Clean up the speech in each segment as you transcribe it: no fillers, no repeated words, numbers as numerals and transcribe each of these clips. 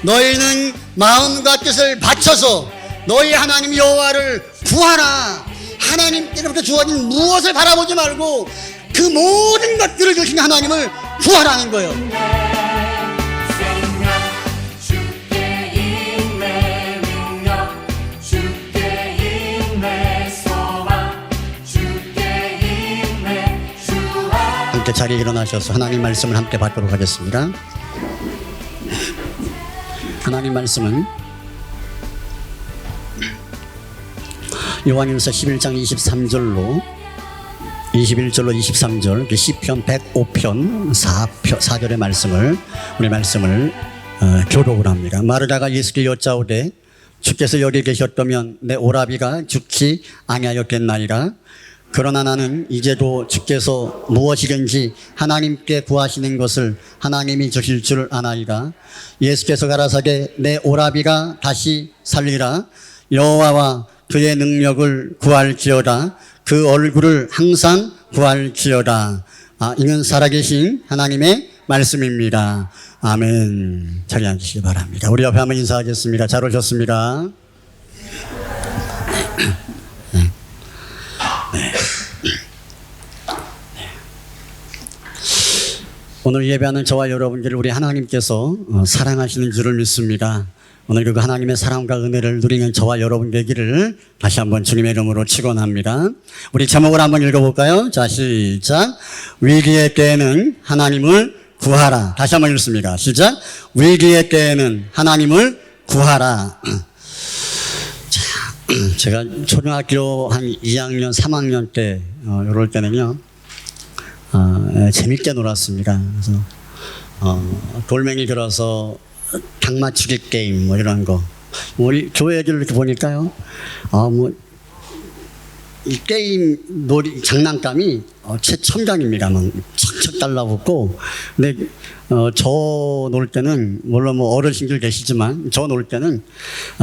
너희는 마음과 뜻을 바쳐서 너희 하나님 여호와를 구하라. 하나님께로부터 주어진 무엇을 바라보지 말고 그 모든 것들을 주신 하나님을 구하라는 거예요. 함께 자리에 일어나셔서 하나님 말씀을 함께 받도록 하겠습니다. 하나님 말씀은 요한일서 11장 23절로 21절로 23절 시편 105편 4절의 말씀을 우리 말씀을 교독을 합니다. 마르다가 예수께 여짜오되 주께서 여기 계셨다면 내 오라비가 죽지 아니하였겠나이다. 그러나 나는 이제도 주께서 무엇이든지 하나님께 구하시는 것을 하나님이 주실 줄 아나이다. 예수께서 가라사대 내 오라비가 다시 살리라. 여호와와 그의 능력을 구할지어다. 그 얼굴을 항상 구할지어다. 이는 살아계신 하나님의 말씀입니다. 아멘. 자리에 앉으시기 바랍니다. 우리 옆에 한번 인사하겠습니다. 잘 오셨습니다. 오늘 예배하는 저와 여러분들을 우리 하나님께서 사랑하시는 줄을 믿습니다. 오늘 그 하나님의 사랑과 은혜를 누리는 저와 여러분 되기를 다시 한번 주님의 이름으로 축원합니다. 우리 제목을 한번 읽어볼까요? 자, 시작. 위기의 때에는 하나님을 구하라. 다시 한번 읽습니다. 시작. 위기의 때에는 하나님을 구하라. 자, 제가 초등학교 한 2학년, 3학년 때 이럴 때는요. 재밌게 놀았습니다. 그래서 돌멩이 들어서 닭 맞추기 게임 뭐 이런 거. 우리 교회 애들 이렇게 보니까요. 이 게임 놀이 장난감이 최첨단입니다. 막 척척 달라붙고. 근데 저 놀 때는 물론 뭐 어르신들 계시지만 저 놀 때는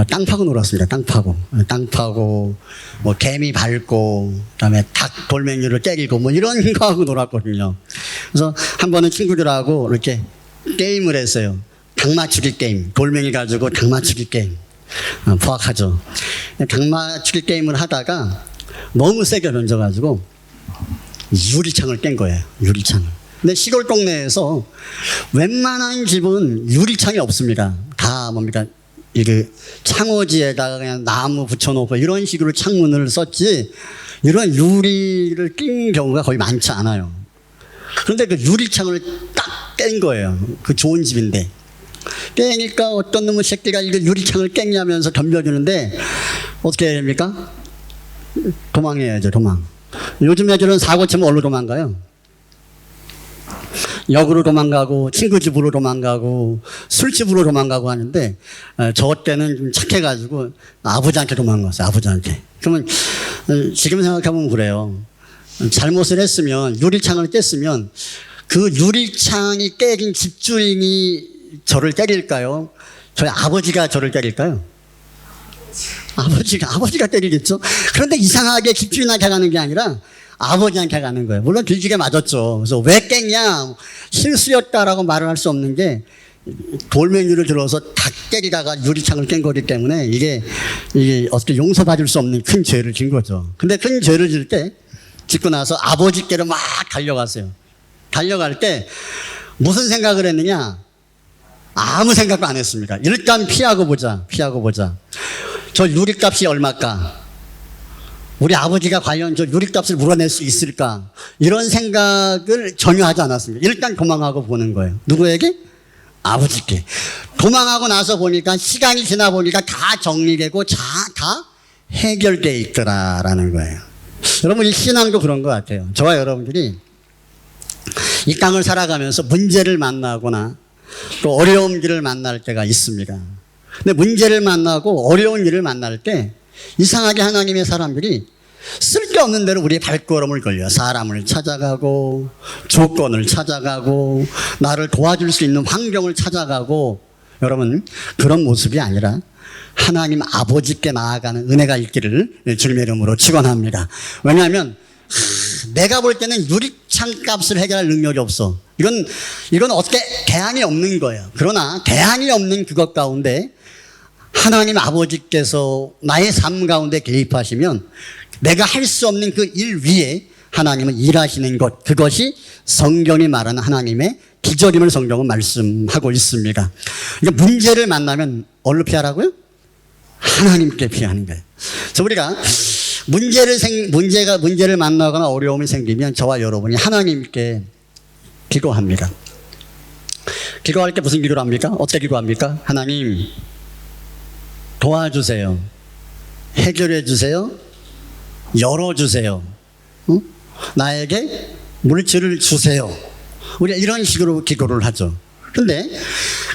땅 파고 놀았습니다. 땅 파고 뭐 개미 밟고 그다음에 닭 돌멩이를 때리고 뭐 이런 거 하고 놀았거든요. 그래서 한 번은 친구들하고 이렇게 게임을 했어요. 닭 맞추기 게임. 돌멩이 가지고 닭 맞추기 게임. 포악하죠. 닭 맞추기 게임을 하다가 너무 세게 던져가지고 유리창을 깬 거예요. 유리창을. 근데 시골 동네에서 웬만한 집은 유리창이 없습니다. 다 뭡니까? 이게 창호지에다가 그냥 나무 붙여놓고 이런 식으로 창문을 썼지 이런 유리를 낀 경우가 거의 많지 않아요. 그런데 그 유리창을 딱 깬 거예요. 그 좋은 집인데. 깨니까 어떤 놈의 새끼가 이거 유리창을 깼냐면서 덤벼주는데 어떻게 해야 됩니까? 도망해야죠. 도망. 요즘 애들은 사고 치면 어디로 도망가요? 역으로 도망가고 친구 집으로 도망가고 술집으로 도망가고 하는데 저 때는 좀 착해가지고 아버지한테 도망갔어요. 아버지한테. 그러면 지금 생각해보면 그래요. 잘못을 했으면 유리창을 깼으면 그 유리창이 깨진 집주인이 저를 때릴까요? 저희 아버지가 저를 때릴까요? 아버지가 때리겠죠. 그런데 이상하게 집주인한테 가는 게 아니라 아버지한테 가는 거예요. 물론 들기게 맞았죠. 그래서 왜 깼냐? 실수였다라고 말을 할 수 없는 게 돌멩이를 들어서 다 때리다가 유리창을 깬 거기 때문에 이게 어떻게 용서받을 수 없는 큰 죄를 진 거죠. 근데 큰 죄를 질 때 짓고 나서 아버지께로 막 달려갔어요. 달려갈 때 무슨 생각을 했느냐? 아무 생각도 안 했습니다. 일단 피하고 보자. 저 유리값이 얼마일까? 우리 아버지가 과연 저 유리값을 물어낼 수 있을까? 이런 생각을 전혀 하지 않았습니다. 일단 도망하고 보는 거예요. 누구에게? 아버지께. 도망하고 나서 보니까 시간이 지나 보니까 다 정리되고 다 해결되어 있더라라는 거예요. 여러분 이 신앙도 그런 것 같아요. 저와 여러분들이 이 땅을 살아가면서 문제를 만나거나 또 어려운 일을 만날 때가 있습니다. 근데 문제를 만나고 어려운 일을 만날 때 이상하게 하나님의 사람들이 쓸데없는 대로 우리의 발걸음을 걸려 사람을 찾아가고 조건을 찾아가고 나를 도와줄 수 있는 환경을 찾아가고 여러분 그런 모습이 아니라 하나님 아버지께 나아가는 은혜가 있기를 주님의 이름으로 축원합니다. 왜냐하면 내가 볼 때는 유리창 값을 해결할 능력이 없어. 이건 어떻게 대안이 없는 거예요. 그러나 대안이 없는 그것 가운데 하나님 아버지께서 나의 삶 가운데 개입하시면 내가 할 수 없는 그 일 위에 하나님은 일하시는 것, 그것이 성경이 말하는 하나님의 기절임을 성경은 말씀하고 있습니다. 그러니까 문제를 만나면 어디로 피하라고요? 하나님께 피하는 거예요. 그래서 우리가 문제를 만나거나 어려움이 생기면 저와 여러분이 하나님께 기도합니다. 기도할 때 무슨 기도를 합니까? 어떻게 기도합니까? 하나님 도와주세요. 해결해 주세요. 열어주세요. 나에게 물질을 주세요. 우리가 이런 식으로 기도를 하죠. 근데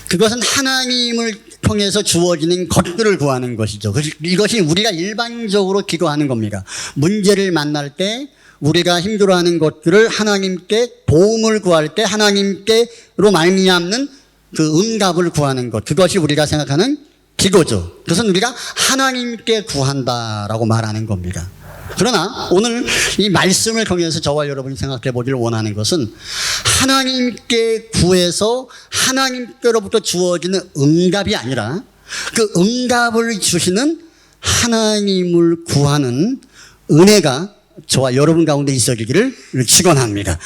그것은 하나님을 통해서 주어지는 것들을 구하는 것이죠. 이것이 우리가 일반적으로 기도하는 겁니다. 문제를 만날 때 우리가 힘들어하는 것들을 하나님께 도움을 구할 때 하나님께로 말미암는 그 응답을 구하는 것, 그것이 우리가 생각하는 기도죠. 그것은 우리가 하나님께 구한다라고 말하는 겁니다. 그러나 오늘 이 말씀을 통해서 저와 여러분이 생각해 보기를 원하는 것은 하나님께 구해서 하나님께로부터 주어지는 응답이 아니라 그 응답을 주시는 하나님을 구하는 은혜가 저와 여러분 가운데 있어지기를 축원합니다.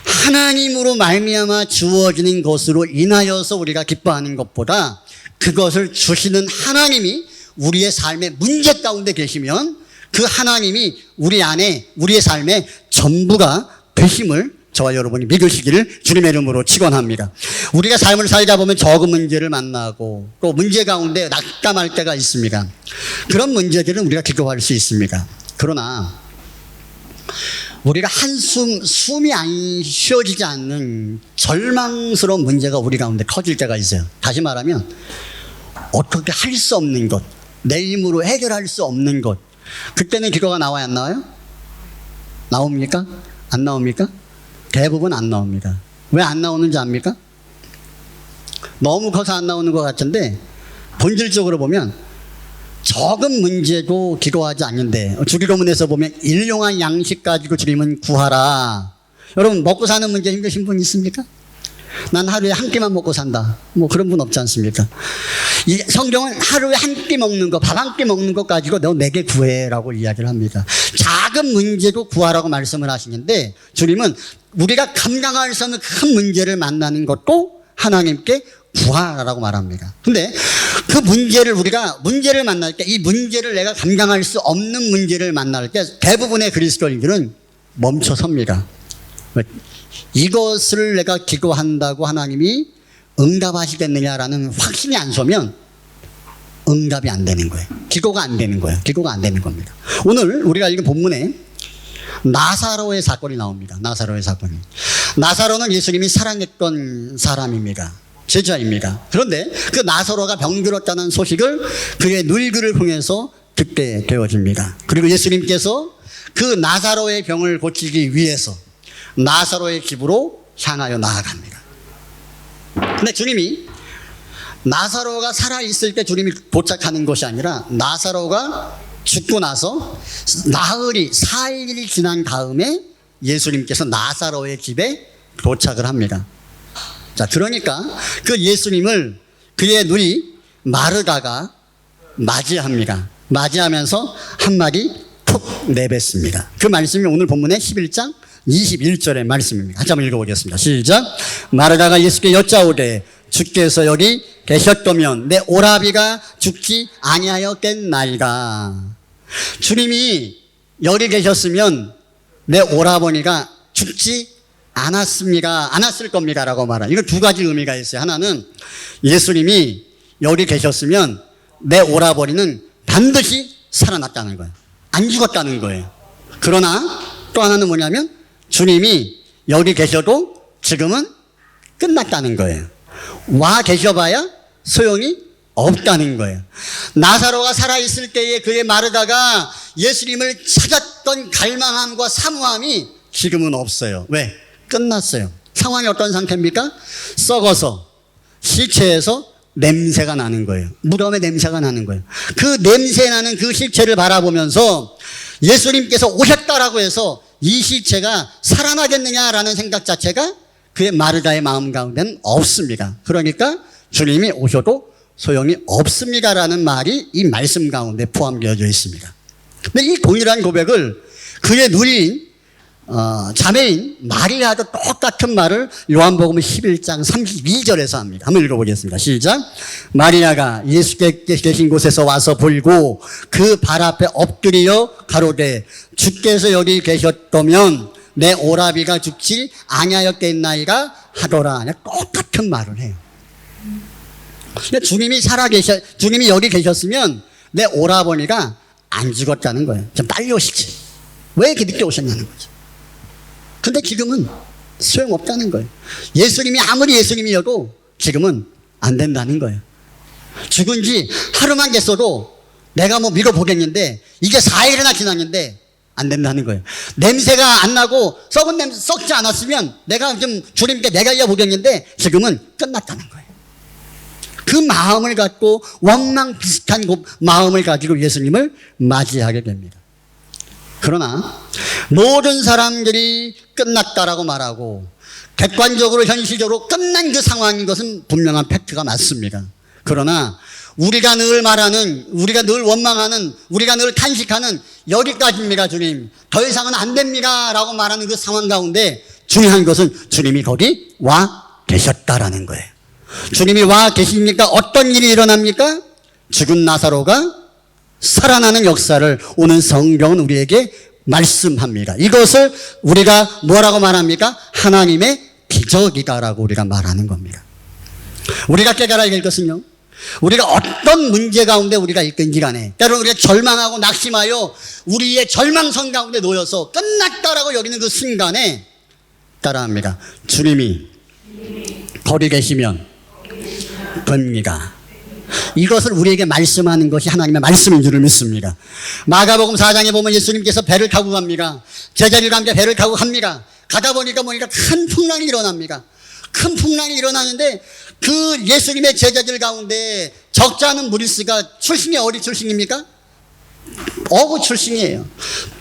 하나님으로 말미암아 주어지는 것으로 인하여서 우리가 기뻐하는 것보다 그것을 주시는 하나님이 우리의 삶의 문제 가운데 계시면 그 하나님이 우리 안에 우리의 삶의 전부가 되심을 저와 여러분이 믿으시기를 주님의 이름으로 축원합니다. 우리가 삶을 살다 보면 적은 문제를 만나고 또 문제 가운데 낙담할 때가 있습니다. 그런 문제들은 우리가 기도할 수 있습니다. 그러나 우리가 숨이 안 쉬어지지 않는 절망스러운 문제가 우리 가운데 커질 때가 있어요. 다시 말하면 어떻게 할 수 없는 것, 내 힘으로 해결할 수 없는 것, 그때는 기도가 나와요, 안 나와요? 나옵니까? 안 나옵니까? 대부분 안 나옵니다. 왜 안 나오는지 압니까? 너무 커서 안 나오는 것 같은데 본질적으로 보면 적은 문제도 기도하지 않는데 주기도문에서 보면 일용할 양식 가지고 주님은 구하라. 여러분 먹고 사는 문제 힘드신 분 있습니까? 난 하루에 한 끼만 먹고 산다. 뭐 그런 분 없지 않습니까? 이 성경은 하루에 한 끼 먹는 거, 밥 한 끼 먹는 것 가지고 너 내게 구해라고 이야기를 합니다. 작은 문제도 구하라고 말씀을 하시는데 주님은 우리가 감당할 수 없는 큰 문제를 만나는 것도 하나님께 구하라고 말합니다. 근데 그 우리가 문제를 만날 때 이 문제를 내가 감당할 수 없는 문제를 만날 때 대부분의 그리스도인들은 멈춰섭니다. 이것을 내가 기도한다고 하나님이 응답하시겠느냐라는 확신이 안 서면 응답이 안 되는 거예요. 기도가 안 되는 거예요. 기도가 안 되는 겁니다. 오늘 우리가 읽은 본문에 나사로의 사건이 나옵니다. 나사로의 사건이. 나사로는 예수님이 사랑했던 사람입니다. 제자입니다. 그런데 그 나사로가 병들었다는 소식을 그의 누이들을 통해서 듣게 되어집니다. 그리고 예수님께서 그 나사로의 병을 고치기 위해서 나사로의 집으로 향하여 나아갑니다. 근데 주님이 나사로가 살아있을 때 주님이 도착하는 것이 아니라 나사로가 죽고 나서 나흘이 4일이 지난 다음에 예수님께서 나사로의 집에 도착을 합니다. 자, 그러니까 그 예수님을 그의 누이 마르다가 맞이합니다. 맞이하면서 한마디 툭 내뱉습니다. 그 말씀이 오늘 본문의 11장 21절의 말씀입니다. 같이 한번 읽어보겠습니다. 시작. 마르다가 예수께 여짜오되 주께서 여기 계셨다면 내 오라비가 죽지 아니하였겠나이다. 주님이 여기 계셨으면 내 오라버니가 죽지 않았을 겁니다라고 말합니다. 이거 두 가지 의미가 있어요. 하나는 예수님이 여기 계셨으면 내 오라버니는 반드시 살아났다는 거예요. 안 죽었다는 거예요. 그러나 또 하나는 뭐냐면 주님이 여기 계셔도 지금은 끝났다는 거예요. 와 계셔봐야 소용이 없다는 거예요. 나사로가 살아있을 때에 그의 마르다가 예수님을 찾았던 갈망함과 사모함이 지금은 없어요. 왜? 끝났어요. 상황이 어떤 상태입니까? 썩어서 시체에서 냄새가 나는 거예요. 무덤의 냄새가 나는 거예요. 그 냄새 나는 그 시체를 바라보면서 예수님께서 오셨다라고 해서 이 시체가 살아나겠느냐라는 생각 자체가 그의 마르다의 마음 가운데는 없습니다. 그러니까 주님이 오셔도 소용이 없습니다라는 말이 이 말씀 가운데 포함되어져 있습니다. 근데 이 동일한 고백을 그의 누이인 자매인 마리아도 똑같은 말을 요한복음 11장 32절에서 합니다. 한번 읽어보겠습니다. 시작. 마리아가 예수께서 계신 곳에서 와서 보고 그 발 앞에 엎드려 가로되 주께서 여기 계셨다면 내 오라비가 죽지 아니하였겠나이다 하더라. 똑같은 말을 해요. 주님이 여기 계셨으면 내 오라버니가 안 죽었다는 거예요. 좀 빨리 오시지. 왜 이렇게 늦게 오셨냐는 거죠. 근데 지금은 소용없다는 거예요. 예수님이 아무리 예수님이어도 지금은 안 된다는 거예요. 죽은 지 하루만 됐어도 내가 뭐 믿어보겠는데 이게 4일이나 지났는데 안 된다는 거예요. 냄새가 안 나고 썩은 냄새 썩지 않았으면 내가 좀 주님께 내가 이어보겠는데 지금은 끝났다는 거예요. 그 마음을 갖고 원망 비슷한 마음을 가지고 예수님을 맞이하게 됩니다. 그러나 모든 사람들이 끝났다라고 말하고 객관적으로 현실적으로 끝난 그 상황인 것은 분명한 팩트가 맞습니다. 그러나 우리가 늘 말하는, 우리가 늘 원망하는, 우리가 늘 탄식하는 여기까지입니다 주님, 더 이상은 안 됩니다 라고 말하는 그 상황 가운데 중요한 것은 주님이 거기 와 계셨다라는 거예요. 주님이 와 계십니까? 어떤 일이 일어납니까? 죽은 나사로가 살아나는 역사를 오늘 성경은 우리에게 말씀합니다. 이것을 우리가 뭐라고 말합니까? 하나님의 기적이다라고 우리가 말하는 겁니다. 우리가 깨달아야 될 것은요, 우리가 어떤 문제 가운데 우리가 있든지 간에 때로는 우리가 절망하고 낙심하여 우리의 절망선 가운데 놓여서 끝났다라고 여기는 그 순간에 따라합니다. 주님이 거기 계시면 됩니다. 이것을 우리에게 말씀하는 것이 하나님의 말씀인 줄을 믿습니다. 마가복음 4장에 보면 예수님께서 배를 타고 갑니다. 제자들과 함께 배를 타고 갑니다. 가다 보니까 큰 풍랑이 일어납니다. 큰 풍랑이 일어나는데 그 예수님의 제자들 가운데 적지 않은 무리수가 출신이 어디 출신입니까? 어부 출신이에요.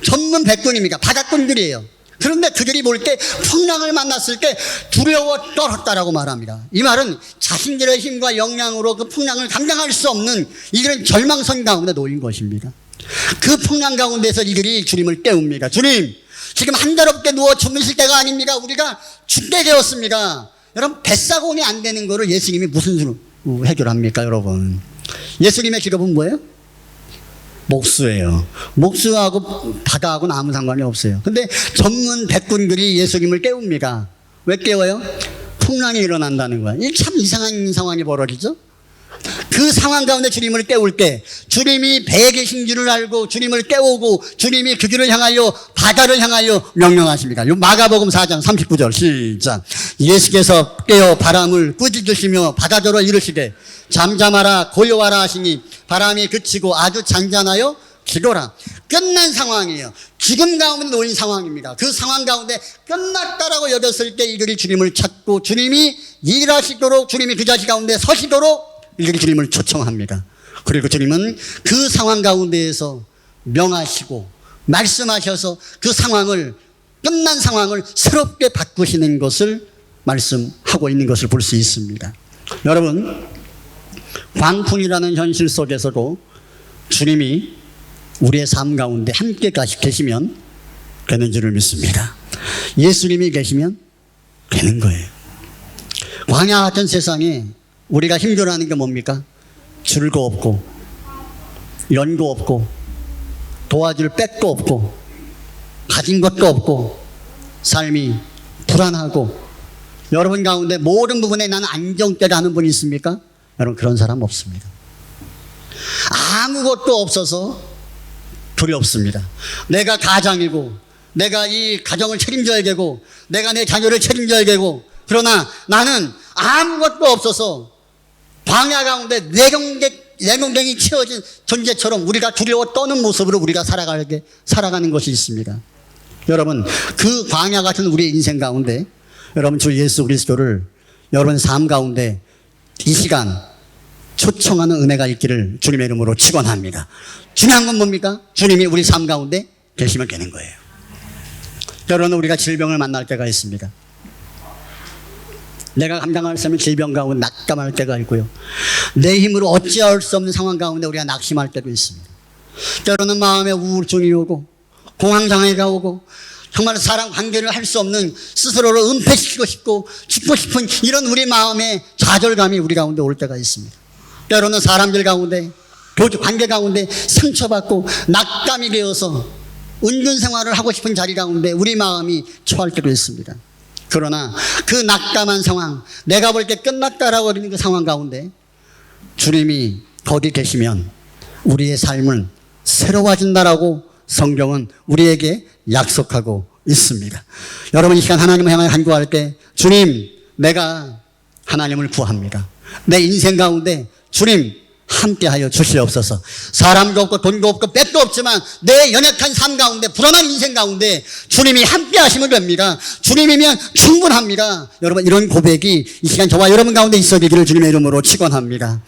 전문 백군입니까? 바닷꾼들이에요. 그런데 그들이 볼 때 풍랑을 만났을 때 두려워 떨었다라고 말합니다. 이 말은 자신들의 힘과 역량으로 그 풍랑을 감당할 수 없는 이들은 절망선 가운데 놓인 것입니다. 그 풍랑 가운데서 이들이 주님을 깨웁니다. 주님, 지금 한가롭게 누워 주무실 때가 아닙니다. 우리가 죽게 되었습니다. 여러분, 뱃사공이 안 되는 거를 예수님이 무슨 수로 해결합니까, 여러분? 예수님의 직업은 뭐예요? 목수예요. 목수하고 바다하고는 아무 상관이 없어요. 근데 전문 백군들이 예수님을 깨웁니다. 왜 깨워요? 풍랑이 일어난다는 거야. 이 참 이상한 상황이 벌어지죠? 그 상황 가운데 주님을 깨울 때 주님이 배에 계신 줄을 알고 주님을 깨우고 주님이 그 길을 향하여 바다를 향하여 명령하십니다. 마가복음 4장 39절 시작. 예수께서 깨어 바람을 꾸짖으시며 바다더러 이르시되 잠잠하라 고요하라 하시니 바람이 그치고 아주 잔잔하여 기도라. 끝난 상황이에요. 죽음 가운데 놓인 상황입니다. 그 상황 가운데 끝났다라고 여겼을 때 이들이 주님을 찾고 주님이 일하시도록 주님이 그 자리 가운데 서시도록 이들이 주님을 초청합니다. 그리고 주님은 그 상황 가운데에서 명하시고 말씀하셔서 그 상황을, 끝난 상황을 새롭게 바꾸시는 것을 말씀하고 있는 것을 볼 수 있습니다. 여러분, 광풍이라는 현실 속에서도 주님이 우리의 삶 가운데 함께 계시면 되는 줄을 믿습니다. 예수님이 계시면 되는 거예요. 광야 같은 세상에 우리가 힘들어하는 게 뭡니까? 줄도 없고 연도 없고 도와줄 백도 없고 가진 것도 없고 삶이 불안하고 여러분 가운데 모든 부분에 나는 안정되다 하는 분이 있습니까? 여러분, 그런 사람 없습니다. 아무것도 없어서 두렵습니다. 내가 가장이고 내가 이 가정을 책임져야 되고 내가 내 자녀를 책임져야 되고, 그러나 나는 아무것도 없어서 광야 가운데 내공댕이 채워진 존재처럼 우리가 두려워 떠는 모습으로 우리가 살아가는 것이 있습니다. 여러분, 그 광야 같은 우리의 인생 가운데 여러분 주 예수 그리스도를 여러분 삶 가운데 이 시간 초청하는 은혜가 있기를 주님의 이름으로 축원합니다. 중요한 건 뭡니까? 주님이 우리 삶 가운데 계시면 되는 거예요. 때로는 우리가 질병을 만날 때가 있습니다. 내가 감당할 수 없는 질병 가운데 낙담할 때가 있고요. 내 힘으로 어찌할 수 없는 상황 가운데 우리가 낙심할 때도 있습니다. 때로는 마음에 우울증이 오고 공황장애가 오고 정말 사람 관계를 할 수 없는 스스로를 은폐시키고 싶고 죽고 싶은 이런 우리 마음의 좌절감이 우리 가운데 올 때가 있습니다. 때로는 사람들 가운데 관계 가운데 상처받고 낙담이 되어서 은근 생활을 하고 싶은 자리 가운데 우리 마음이 처할 때도 있습니다. 그러나 그 낙담한 상황, 내가 볼 때 끝났다라고 하는 그 상황 가운데 주님이 거기 계시면 우리의 삶은 새로워진다라고 성경은 우리에게 약속하고 있습니다. 여러분 이 시간 하나님을 향해 간구할 때 주님, 내가 하나님을 구합니다. 내 인생 가운데 주님 함께하여 주시옵소서. 사람도 없고 돈도 없고 뺏도 없지만 내 연약한 삶 가운데 불안한 인생 가운데 주님이 함께하시면 됩니다. 주님이면 충분합니다. 여러분 이런 고백이 이 시간 저와 여러분 가운데 있어 되기를 주님의 이름으로 축원합니다.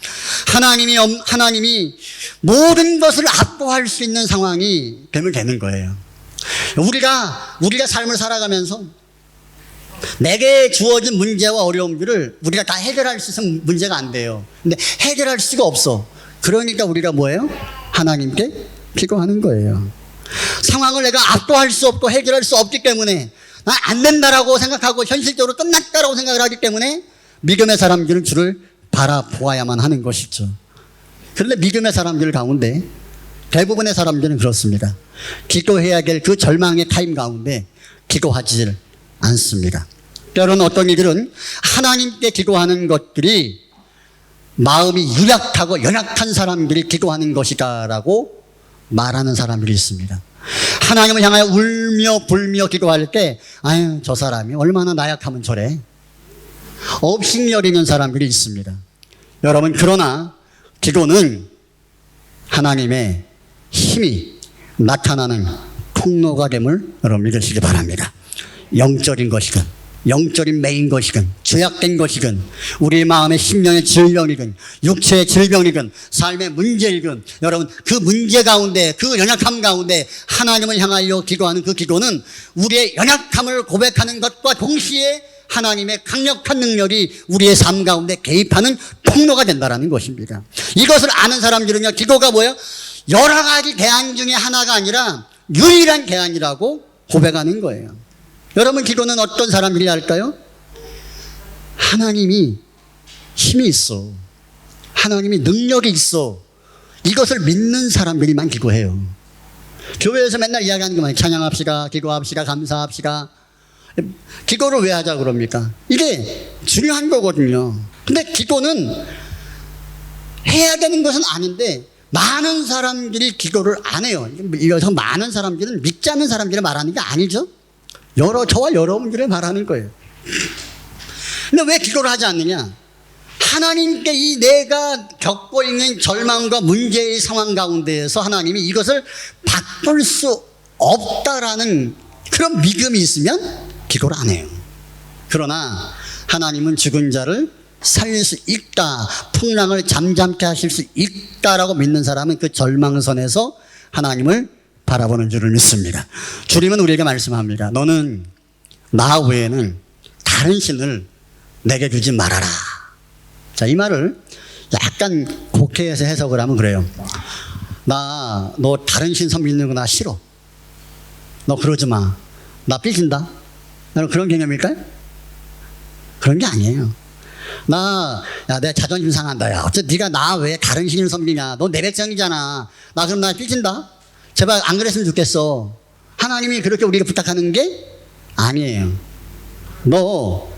하나님이 모든 것을 압도할 수 있는 상황이 되면 되는 거예요. 우리가 삶을 살아가면서 내게 주어진 문제와 어려움들을 우리가 다 해결할 수 있는 문제가 안 돼요. 근데 해결할 수가 없어. 그러니까 우리가 뭐예요? 하나님께 기도하는 거예요. 상황을 내가 압도할 수 없고 해결할 수 없기 때문에 안 된다라고 생각하고 현실적으로 끝났다라고 생각을 하기 때문에 믿음의 사람들은 주를 바라보아야만 하는 것이죠. 그런데 믿음의 사람들 가운데 대부분의 사람들은 그렇습니다. 기도해야 될 그 절망의 타임 가운데 기도하지 않습니다. 때로는 어떤 이들은 하나님께 기도하는 것들이 마음이 유약하고 연약한 사람들이 기도하는 것이다라고 말하는 사람들이 있습니다. 하나님을 향하여 울며 불며 기도할 때 아유 저 사람이 얼마나 나약하면 저래 업신여리는 사람들이 있습니다. 여러분 그러나 기도는 하나님의 힘이 나타나는 통로가 됨을 여러분 믿으시기 바랍니다. 영적인 것이건 영적인 매인 것이건 죄악된 것이건 우리 마음의 심령의 질병이건 육체의 질병이건 삶의 문제이건 여러분 그 문제 가운데 그 연약함 가운데 하나님을 향하여 기도하는 그 기도는 우리의 연약함을 고백하는 것과 동시에 하나님의 강력한 능력이 우리의 삶 가운데 개입하는 통로가 된다는 것입니다. 이것을 아는 사람들은요 기도가 뭐예요? 여러 가지 대안 중에 하나가 아니라 유일한 대안이라고 고백하는 거예요. 여러분 기도는 어떤 사람들이 할까요? 하나님이 힘이 있어. 하나님이 능력이 있어. 이것을 믿는 사람들이만 기도해요. 교회에서 맨날 이야기하는 게 많아요. 찬양합시다. 기도합시다. 감사합시다. 기도를 왜 하자 그럽니까? 이게 중요한 거거든요. 근데 기도는 해야 되는 것은 아닌데 많은 사람들이 기도를 안 해요. 이어서 많은 사람들은 믿지 않는 사람들이 말하는 게 아니죠. 저와 여러분들이 말하는 거예요. 근데 왜 기도를 하지 않느냐? 하나님께 이 내가 겪고 있는 절망과 문제의 상황 가운데에서 하나님이 이것을 바꿀 수 없다라는 그런 믿음이 있으면 기도를 안 해요. 그러나 하나님은 죽은 자를 살릴 수 있다, 풍랑을 잠잠케 하실 수 있다라고 믿는 사람은 그 절망선에서 하나님을 바라보는 줄을 믿습니다. 주님은 우리에게 말씀합니다. 너는 나 외에는 다른 신을 내게 주지 말아라. 자, 이 말을 약간 곡해해서 해석을 하면 그래요. 너 다른 신 섬기는 거 나 싫어. 너 그러지 마. 나 삐진다. 여러분 그런 개념일까요? 그런 게 아니에요. 내 자존심 상한다. 야, 어째 네가 나 왜 다른 신을 섬기냐? 너 내 백성이잖아. 나 그럼 나 삐진다. 제발 안 그랬으면 좋겠어. 하나님이 그렇게 우리가 부탁하는 게 아니에요. 너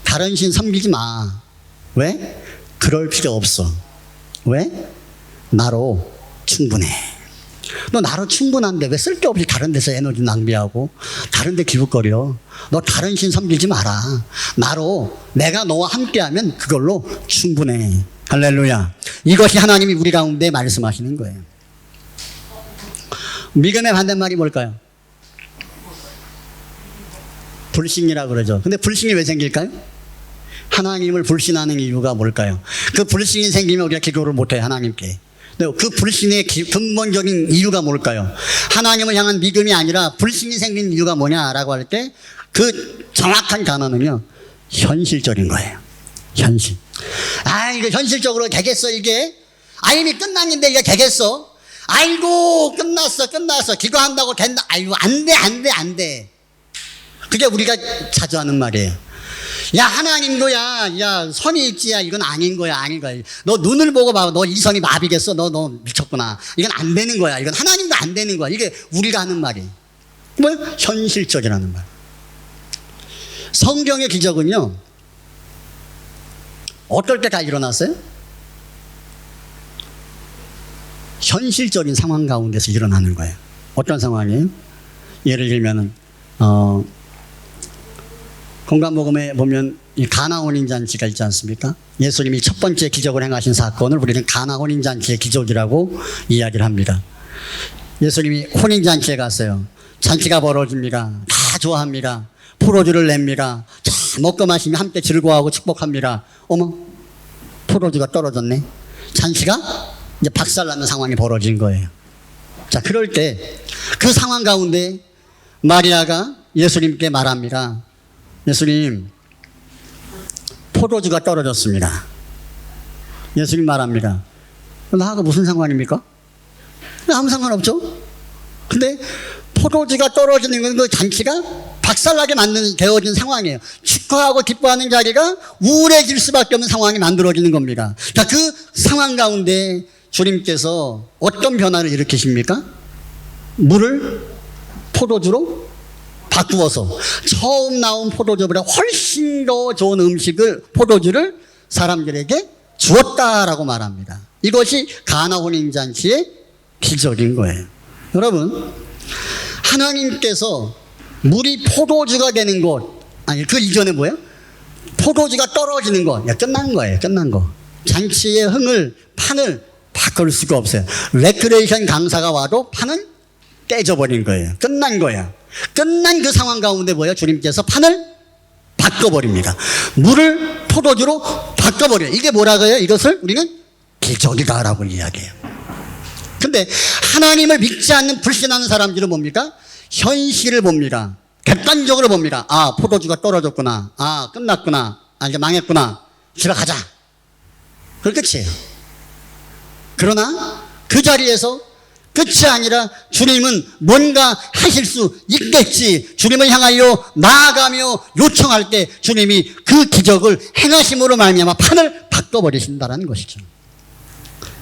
다른 신 섬기지 마. 왜? 그럴 필요 없어. 왜? 나로 충분해. 너 나로 충분한데 왜 쓸데없이 다른 데서 에너지 낭비하고 다른 데 기웃거려. 너 다른 신 섬기지 마라. 나로 내가 너와 함께하면 그걸로 충분해. 할렐루야. 이것이 하나님이 우리 가운데 말씀하시는 거예요. 믿음의 반대말이 뭘까요? 불신이라고 그러죠. 근데 불신이 왜 생길까요? 하나님을 불신하는 이유가 뭘까요? 그 불신이 생기면 우리가 기도를 못해요. 하나님께 근데 그 불신의 근본적인 이유가 뭘까요? 하나님을 향한 믿음이 아니라 불신이 생긴 이유가 뭐냐라고 할 때 그 정확한 단어는요, 현실적인 거예요. 현실. 아, 이거 현실적으로 되겠어, 이게? 아, 이미 끝났는데 이게 되겠어? 아이고, 끝났어. 기도한다고 된다. 아이고, 안 돼. 그게 우리가 자주 하는 말이에요. 야, 하나님도야, 야, 선이 있지야, 이건 아닌 거야. 너 눈을 보고 봐. 너 이성이 마비겠어. 너 미쳤구나. 이건 안 되는 거야. 이건 하나님도 안 되는 거야. 이게 우리가 하는 말이에요. 뭐야? 현실적이라는 말. 성경의 기적은요, 어떨 때 다 일어났어요? 현실적인 상황 가운데서 일어나는 거예요. 어떤 상황이에요? 예를 들면은, 건강복음에 보면 이 가나 혼인잔치가 있지 않습니까? 예수님이 첫 번째 기적을 행하신 사건을 우리는 가나 혼인잔치의 기적이라고 이야기를 합니다. 예수님이 혼인잔치에 갔어요. 잔치가 벌어집니다. 다 좋아합니다. 포도주를 냅니다. 자, 먹고 마시며 함께 즐거워하고 축복합니다. 어머, 포도주가 떨어졌네. 잔치가 이제 박살나는 상황이 벌어진 거예요. 자, 그럴 때 그 상황 가운데 마리아가 예수님께 말합니다. 예수님, 포도주가 떨어졌습니다. 예수님 말합니다. 나하고 무슨 상관입니까? 아무 상관없죠? 근데 포도주가 떨어지는 건 그 잔치가 박살나게 되어진 상황이에요. 축하하고 기뻐하는 자리가 우울해질 수밖에 없는 상황이 만들어지는 겁니다. 자, 그 상황 가운데 주님께서 어떤 변화를 일으키십니까? 물을 포도주로 바꾸어서 처음 나온 포도주보다 훨씬 더 좋은 포도주를 사람들에게 주었다라고 말합니다. 이것이 가나 혼인잔치의 기적인 거예요. 여러분, 하나님께서 물이 포도주가 되는 것, 아니 그 이전에 뭐예요? 포도주가 떨어지는 것, 끝난 거예요. 끝난 거. 잔치의 판을 바꿀 수가 없어요. 레크레이션 강사가 와도 판은 떼져버린 거예요. 끝난 거야. 끝난 그 상황 가운데 뭐예요? 주님께서 판을 바꿔버립니다. 물을 포도주로 바꿔버려요. 이게 뭐라고 해요? 이것을 우리는 기적이다라고 이야기해요. 근데 하나님을 믿지 않는 불신하는 사람들은 뭡니까? 현실을 봅니다. 객관적으로 봅니다. 아, 포도주가 떨어졌구나. 아, 끝났구나. 아, 이제 망했구나. 집에 가자. 그게 끝이에요. 그러나 그 자리에서 끝이 아니라 주님은 뭔가 하실 수 있겠지. 주님을 향하여 나아가며 요청할 때 주님이 그 기적을 행하심으로 말미암아 판을 바꿔버리신다는 것이죠.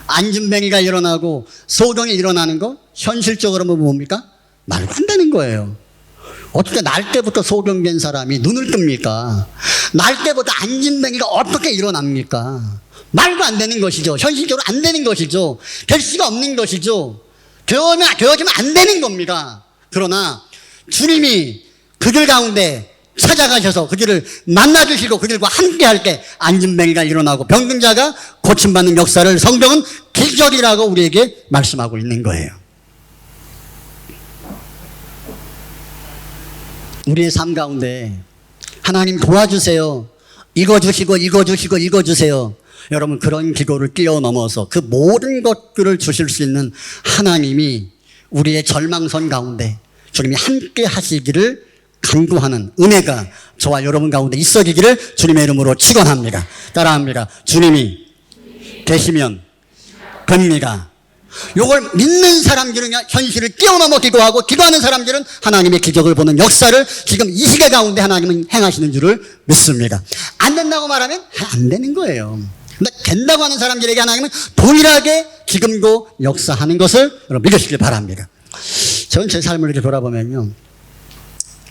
안진뱅이가 일어나고 소동이 일어나는 거 현실적으로 보면 뭡니까? 말도 안 되는 거예요. 어떻게 날 때부터 소동된 사람이 눈을 뜹니까? 날 때부터 안진뱅이가 어떻게 일어납니까? 말도 안 되는 것이죠. 현실적으로 안 되는 것이죠. 될 수가 없는 것이죠. 되어지면 안 되는 겁니다. 그러나 주님이 그들 가운데 찾아가셔서 그들을 만나주시고 그들과 함께 할 때 안진뱅이가 일어나고 병든자가 고침받는 역사를 성경은 기적이라고 우리에게 말씀하고 있는 거예요. 우리의 삶 가운데 하나님 도와주세요. 이거 주시고 이거 주시고 이거 주세요. 여러분, 그런 기도를 뛰어넘어서 그 모든 것들을 주실 수 있는 하나님이 우리의 절망선 가운데 주님이 함께 하시기를 간구하는 은혜가 저와 여러분 가운데 있어지기를 주님의 이름으로 축원합니다. 따라합니다. 주님이 계시면 됩니다. 요걸 믿는 사람들은 현실을 뛰어넘어 기도하고, 기도하는 사람들은 하나님의 기적을 보는 역사를 지금 이 시대 가운데 하나님은 행하시는 줄을 믿습니다. 안 된다고 말하면 안 되는 거예요. 근데 된다고 하는 사람들에게 하나님은 동일하게 지금도 역사하는 것을 여러분 믿으시길 바랍니다. 저는 제 삶을 이렇게 돌아보면요,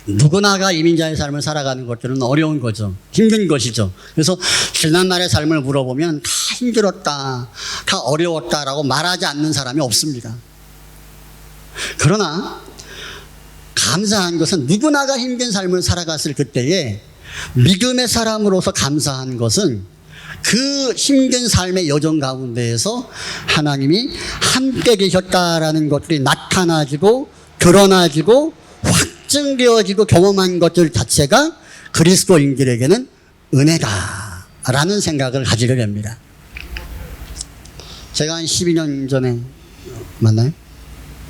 누구나가 이민자의 삶을 살아가는 것들은 어려운 거죠. 힘든 것이죠. 그래서 지난날의 삶을 물어보면 다 힘들었다, 다 어려웠다라고 말하지 않는 사람이 없습니다. 그러나 감사한 것은 누구나가 힘든 삶을 살아갔을 그때에 믿음의 사람으로서 감사한 것은 그 힘든 삶의 여정 가운데에서 하나님이 함께 계셨다라는 것들이 나타나지고 드러나지고 확증되어지고 경험한 것들 자체가 그리스도인들에게는 은혜다라는 생각을 가지게 됩니다. 제가 한 12년 전에 맞나요?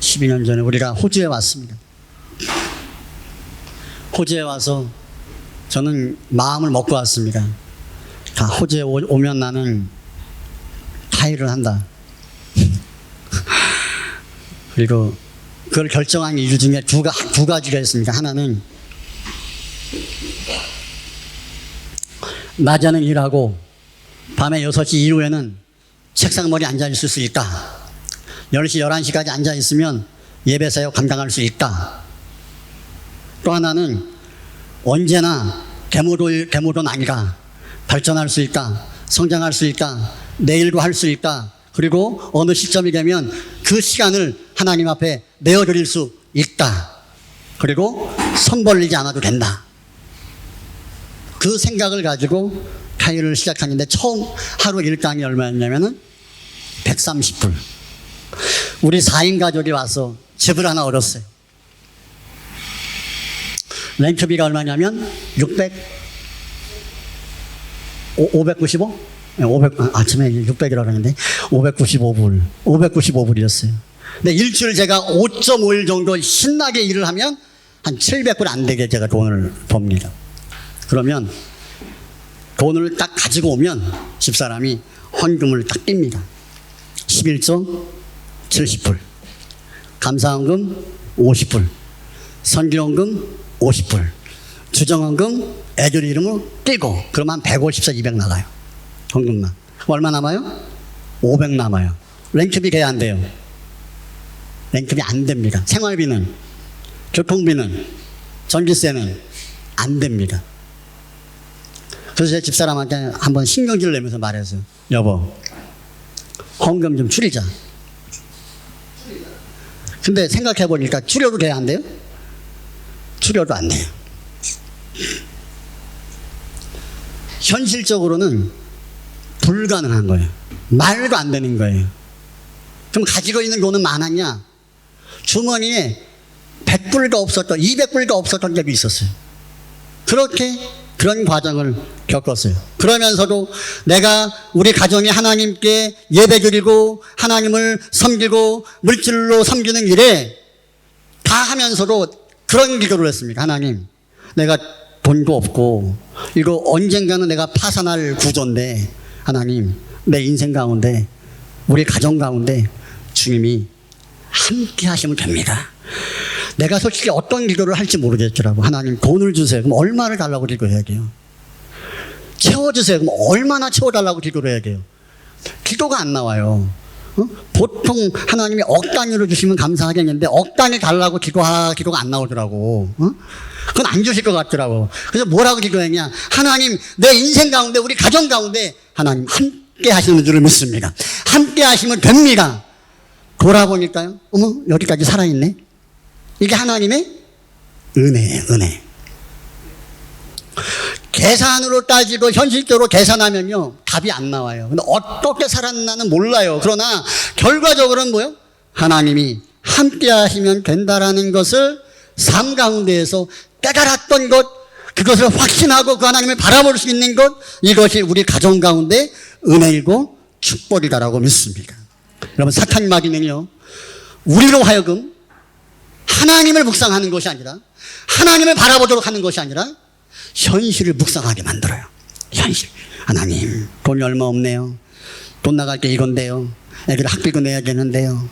12년 전에 우리가 호주에 왔습니다. 호주에 와서 저는 마음을 먹고 왔습니다. 다 호주에 오면 나는 타일을 한다. 그리고 그걸 결정한 이유 중에 두 가지가 있습니다. 하나는 낮에는 일하고 밤에 6시 이후에는 책상 머리에 앉아 있을 수 있다. 10시, 11시까지 앉아 있으면 예배 사역 감당할 수 있다. 또 하나는 언제나 계모돈 아니라 발전할 수 있다. 성장할 수 있다. 내일도 할 수 있다. 그리고 어느 시점이 되면 그 시간을 하나님 앞에 내어드릴 수 있다. 그리고 손 벌리지 않아도 된다. 그 생각을 가지고 타일을 시작하는데 처음 하루 일당이 얼마였냐면은 130불. 우리 4인 가족이 와서 집을 하나 얻었어요. 렌트비가 얼마냐면 595? 500, 아침에 600이라고 하는데 595불이었어요. 근데 일주일 제가 5.5일 정도 신나게 일을 하면 한 700불 안 되게 제가 돈을 법니다. 그러면 돈을 딱 가지고 오면 집사람이 헌금을 딱 띱니다. 11조 70불, 감사헌금 50불, 선기헌금 50불, 주정헌금 애들 이름으로 띄고 그러면 150서 200 나가요. 헌금만. 얼마 남아요? 500 남아요. 렌트비 돼야 안 돼요. 렌트비 안 됩니다. 생활비는, 교통비는, 전기세는 안 됩니다. 그래서 제 집사람한테 한번 신경질을 내면서 말했어요. 여보, 헌금 좀 줄이자. 근데 생각해보니까 줄여도 돼야 안 돼요? 줄여도 안 돼요. 현실적으로는 불가능한 거예요. 말도 안 되는 거예요. 그럼 가지고 있는 돈은 많았냐? 주머니에 100불도 없었던, 200불도 없었던 적이 있었어요. 그런 과정을 겪었어요. 그러면서도 내가 우리 가정이 하나님께 예배드리고 하나님을 섬기고 물질로 섬기는 일에 다 하면서도 그런 기도를 했습니다. 하나님, 내가 돈도 없고 이거 언젠가는 내가 파산할 구조인데 하나님, 내 인생 가운데 우리 가정 가운데 주님이 함께 하시면 됩니다. 내가 솔직히 어떤 기도를 할지 모르겠더라고. 하나님 돈을 주세요. 그럼 얼마를 달라고 기도해야 돼요? 채워주세요. 그럼 얼마나 채워달라고 기도를 해야 돼요? 기도가 안 나와요. 보통 하나님이 억 단위로 주시면 감사하겠는데 억 단위 달라고 기도가 안 나오더라고. 그건 안 주실 것 같더라고. 그래서 뭐라고 기도했냐? 하나님, 내 인생 가운데 우리 가정 가운데 하나님 함께 하시는 줄을 믿습니다. 함께 하시면 됩니다. 돌아보니까요, 어머, 여기까지 살아있네. 이게 하나님의 은혜예요, 은혜. 계산으로 따지고 현실적으로 계산하면요, 답이 안 나와요. 근데 어떻게 살았나는 몰라요. 그러나 결과적으로는 뭐요? 하나님이 함께 하시면 된다라는 것을 삶 가운데에서 깨달았던 것, 그것을 확신하고 그 하나님을 바라볼 수 있는 것, 이것이 우리 가정 가운데 은혜이고 축복이다라고 믿습니다. 여러분, 사탄 마귀는요, 우리로 하여금 하나님을 묵상하는 것이 아니라, 하나님을 바라보도록 하는 것이 아니라 현실을 묵상하게 만들어요. 현실. 하나님, 돈이 얼마 없네요. 돈 나갈 게 이건데요. 애들 학비도 내야 되는데요.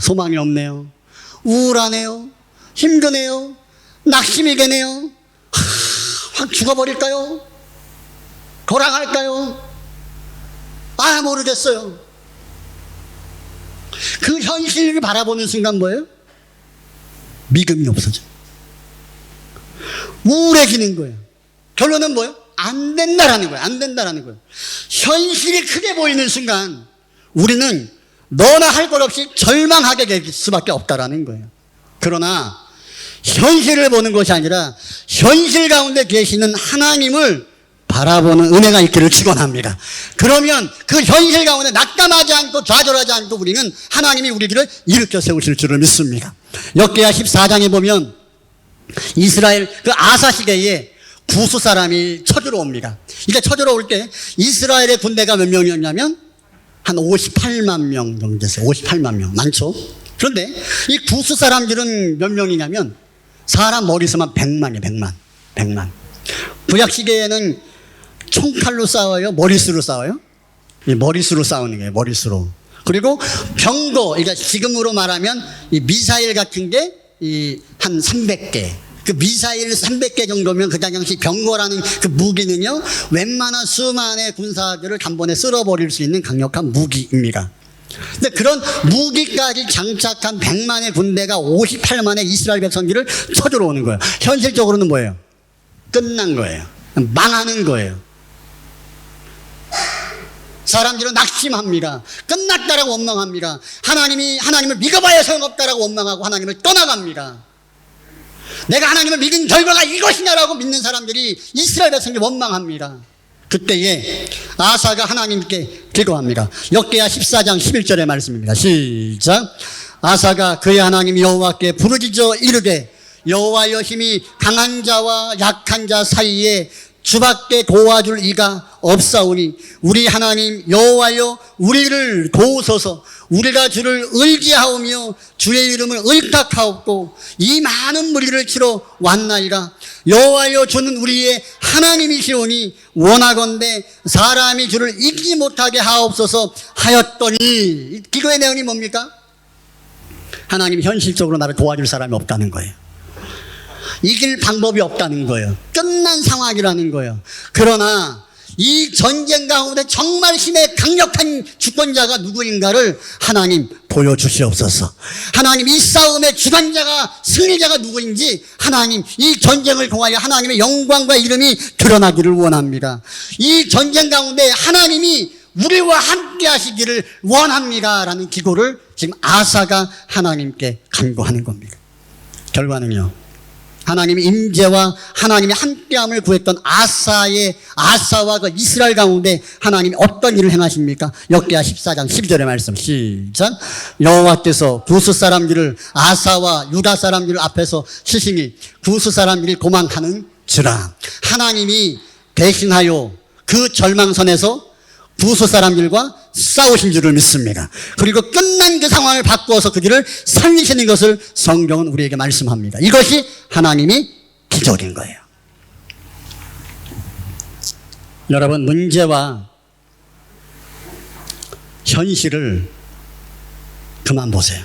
소망이 없네요. 우울하네요. 힘드네요. 낙심이 되네요. 확 죽어버릴까요? 돌아갈까요? 모르겠어요. 그 현실을 바라보는 순간 뭐예요? 믿음이 없어져. 우울해지는 거예요. 결론은 뭐예요? 안 된다라는 거예요. 안 된다라는 거예요. 현실이 크게 보이는 순간 우리는 너나 할 것 없이 절망하게 될 수밖에 없다라는 거예요. 그러나 현실을 보는 것이 아니라 현실 가운데 계시는 하나님을 바라보는 은혜가 있기를 축원합니다. 그러면 그 현실 가운데 낙담하지 않고 좌절하지 않고 우리는 하나님이 우리들을 일으켜 세우실 줄을 믿습니다. 역대하 14장에 보면 이스라엘 그 아사 시대에 구스 사람이 쳐들어 옵니다. 이제 쳐들어 올 때 이스라엘의 군대가 몇 명이었냐면 한 58만 명 정도 됐어요. 58만 명. 많죠? 그런데 이 구스 사람들은 몇 명이냐면 사람 머리수만 100만이에요. 100만. 구약 시대에는 총칼로 싸워요? 머리수로 싸워요? 머리수로 싸우는 거예요. 머리수로. 그리고 병거, 그러니까 지금으로 말하면 이 미사일 같은 게 한 300개. 그 미사일 300개 정도면 그 당시 병거라는 그 무기는요, 웬만한 수만의 군사들을 단번에 쓸어버릴 수 있는 강력한 무기입니다. 근데 그런 무기까지 장착한 100만의 군대가 58만의 이스라엘 백성들을 쳐들어오는 거예요. 현실적으로는 뭐예요? 끝난 거예요. 망하는 거예요. 사람들은 낙심합니다. 끝났다라고 원망합니다. 하나님을 믿어봐야 소용없다라고 원망하고 하나님을 떠나갑니다. 내가 하나님을 믿은 결과가 이것이냐라고 믿는 사람들이 이스라엘 백성들이 원망합니다. 그때에 아사가 하나님께 기도합니다. 역대하 14장 11절의 말씀입니다. 시작. 아사가 그의 하나님 여호와께 부르짖어 이르되 여호와여 힘이 강한 자와 약한 자 사이에 주밖에 도와줄 이가 없사오니 우리 하나님 여호와여 우리를 도우소서. 우리가 주를 의지하오며 주의 이름을 의탁하옵고 이 많은 무리를 치러 왔나이다. 여호와여 주는 우리의 하나님이시오니 원하건대 사람이 주를 이기지 못하게 하옵소서 하였더니, 기도의 내용이 뭡니까? 하나님이 현실적으로 나를 도와줄 사람이 없다는 거예요. 이길 방법이 없다는 거예요. 끝난 상황이라는 거예요. 그러나 이 전쟁 가운데 정말 힘의 강력한 주권자가 누구인가를 하나님 보여주시옵소서. 하나님 이 싸움의 주관자가, 승리자가 누구인지 하나님 이 전쟁을 통하여 하나님의 영광과 이름이 드러나기를 원합니다. 이 전쟁 가운데 하나님이 우리와 함께 하시기를 원합니다 라는 기도를 지금 아사가 하나님께 간구하는 겁니다. 결과는요, 하나님의 임재와 하나님의 함께함을 구했던 아사와 그 이스라엘 가운데 하나님이 어떤 일을 행하십니까? 역대하 14장 12절의 말씀 시작. 여호와께서 구스 사람들을 아사와 유다 사람들 앞에서 치시니 구스 사람들이 도망하는지라. 하나님이 대신하여 그 절망선에서 구스 사람들과 싸우신 줄을 믿습니다. 그리고 끝난 그 상황을 바꾸어서 그들을 살리시는 것을 성경은 우리에게 말씀합니다. 이것이 하나님이 기적인 거예요. 여러분, 문제와 현실을 그만 보세요.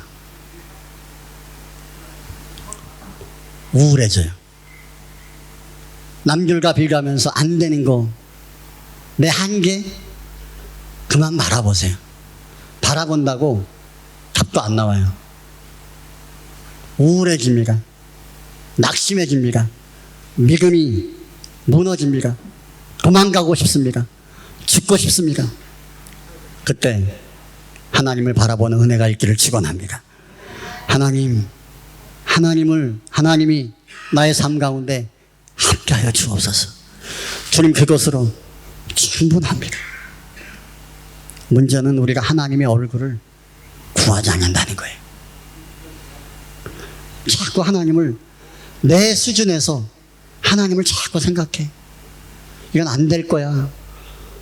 우울해져요. 남들과 비교하면서 안 되는 거, 내 한계 그만 바라보세요. 바라본다고 답도 안 나와요. 우울해집니다. 낙심해집니다. 믿음이 무너집니다. 도망가고 싶습니다. 죽고 싶습니다. 그때 하나님을 바라보는 은혜가 있기를 축원합니다. 하나님이 나의 삶 가운데 함께하여 주옵소서. 주님, 그것으로 충분합니다. 문제는 우리가 하나님의 얼굴을 구하지 않는다는 거예요. 자꾸 하나님을 내 수준에서 하나님을 자꾸 생각해. 이건 안 될 거야.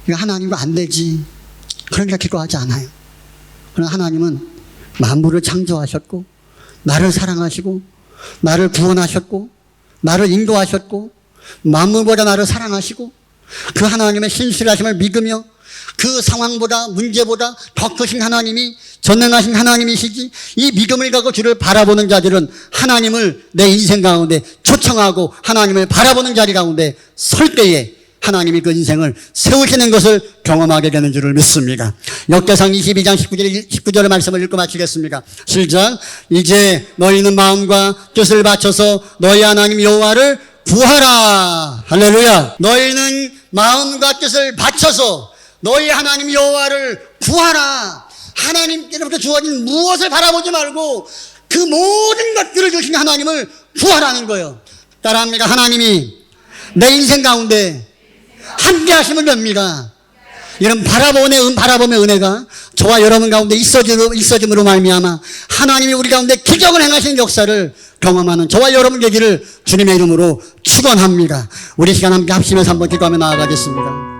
이건 하나님과 안 되지. 그러니까 기도하지 않아요. 그러나 하나님은 만물을 창조하셨고 나를 사랑하시고 나를 구원하셨고 나를 인도하셨고 만물보다 나를 사랑하시고 그 하나님의 신실하심을 믿으며 그 상황보다 문제보다 더 크신 하나님이 전능하신 하나님이시지, 이 믿음을 갖고 주를 바라보는 자들은 하나님을 내 인생 가운데 초청하고 하나님을 바라보는 자리 가운데 설 때에 하나님이 그 인생을 세우시는 것을 경험하게 되는 줄을 믿습니다. 역대상 22장 19절의 말씀을 읽고 마치겠습니다. 시작. 이제 너희는 마음과 뜻을 바쳐서 너희 하나님 여호와를 구하라. 할렐루야. 너희는 마음과 뜻을 바쳐서 너희 하나님 여호와를 구하라. 하나님께로부터 주어진 무엇을 바라보지 말고 그 모든 것들을 주신 하나님을 구하라는 거예요. 따라합니다. 하나님이 내 인생 가운데 함께 하시면 됩니다. 이런 바라봄의 은혜가 저와 여러분 가운데 있어짐으로 말미암아 하나님이 우리 가운데 기적을 행하시는 역사를 경험하는 저와 여러분 되기를 주님의 이름으로 축원합니다. 우리 시간 함께 합심해서 한번 기도하며 나아가겠습니다.